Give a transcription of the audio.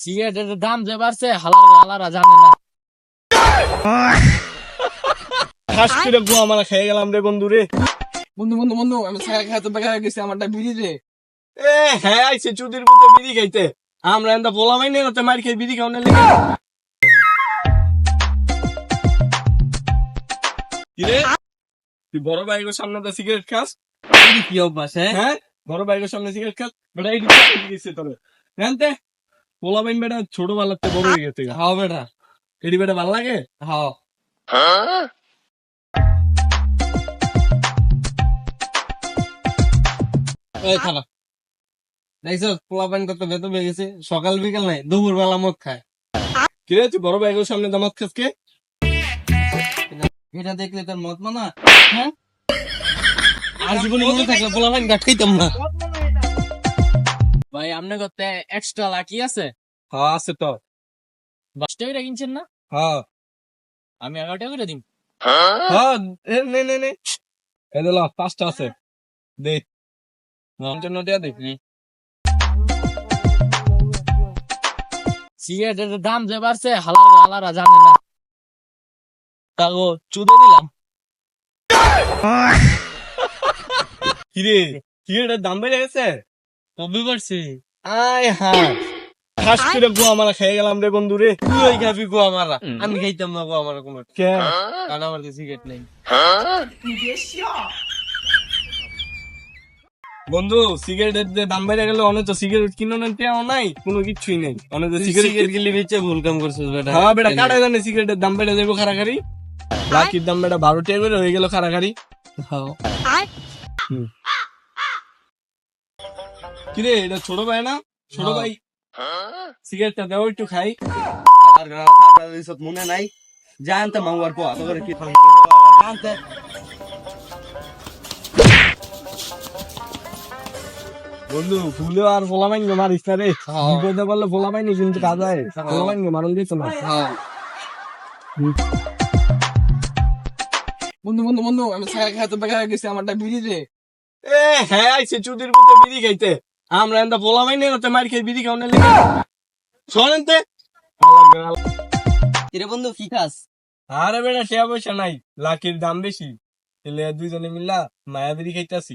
সিগারেটের দাম যে বাড়ছে হালারা জানে না। খাস করে গুয়া মারা খেয়ে গেলাম রে বন্ধু রে। বন্ধু বন্ধু বন্ধু আমি ছায়া খাইতে বেকার গেছি আমারটা বিড়ি রে। এ হ্যাঁ আইছে চুদির পুতে বিড়ি খাইতে। আমরা এন্দা বলা মাইনে রাতে মার খেয়ে বিড়ি খাওয়ানোর লেগে। কিরে তুই বড় ভাইয়ের সামনে তো সিগারেট খাস? কি অভ্যাস হ্যাঁ বড় ভাইয়ের সামনে সিগারেট খাস? বেটা এই দিছে তোরে জানতে পোলা বাইন বেটা ছোটবেলাতে বড় হয়ে গেছে। হাও বেটা এডি বেটা ভালো লাগে? হাও। এই খারাপ দেখছো পোলাপান কত বেতন হয়ে গেছে, সকাল বিকাল নাই দুপুর বেলা মদ খায়। কিরে তুই বড় ভাইয়ের সামনে দামাত খাস কে? এটা দেখলে তোর মত মানা? হ্যাঁ আর জীবনে মনে থাকলে পোলাপান খাইতাম না। ভাই আপনার করতে এক্সট্রা লাকি আছে? হ্যাঁ আছে তো। 10 টাকা কিনছেন না? হ্যাঁ আমি 11 টাকা করে দিন। হ্যাঁ নে নে নে এই দিল 5টা আছে দে আমার জন্য দিয়া দে। সিগারেটের দাম যে বাড়ছে হালারা জানে না। তাও চুদে দিলাম। কিরে সিগারেটের দাম বেড়ে গেছে? কবে বাড়ছে? আয় হ্যাঁ খাস করে গুয়া মারা খেয়ে গেলাম রে বন্ধু রে। তুই ওই খাবি গো আমারা, আমি খাইতাম না গো আমারা কোনো, কে কারণ আমার কাছে সিগারেট নেই। বন্ধু সিগারেটের যে দাম বেড়ে গেল অনেক তো সিগারেট কিনানোর টেও নাই কোনো কিছুই নেই অনেক তো সিগারেট সিগারেট গিলি বেচে ভুল কাম করছিস বেটা। হ্যাঁ বেটা কাটা জানে সিগারেটের দাম বেড়ে যাবো খারাখারি। লাকির দাম বেটা 12 টাকা করে হয়ে গেল খারাখারি। কিরে এটা ছোট ভাই না? ছোট ভাই সিগারেটটা দেও একটু খাই। আর গানা থাপড়া দিছত মনে নাই, জানতে মাউয়ার পো আতো করে কি জানতে। বন্ধু ভুলে আর ফোলামাইন গো মারিস না রে। বিপদে বললে ফোলামাইনি কিন্তু কাজ হয়। ফোলামাইন গো মারন দিত না। বন্ধু বন্ধু বন্ধু আমি ছায়া খাইতে বেকার গেছি আমারটা বিড়ি রে। এ হ্যাঁ আইছে চুদির পুতে বিড়ি খাইতে। আমরা এন্দা ফোলামাইনি রাতে মার খেয়ে বিড়ি খাওয়ানোর লেগে। শোনেন তে কিরে বন্ধু কি খাস? আরে বেটা সে পয়সা নাই, লাকির দাম বেশি, এলে দুইজনে মিল্লা মায়া বিড়ি খাইতাছি।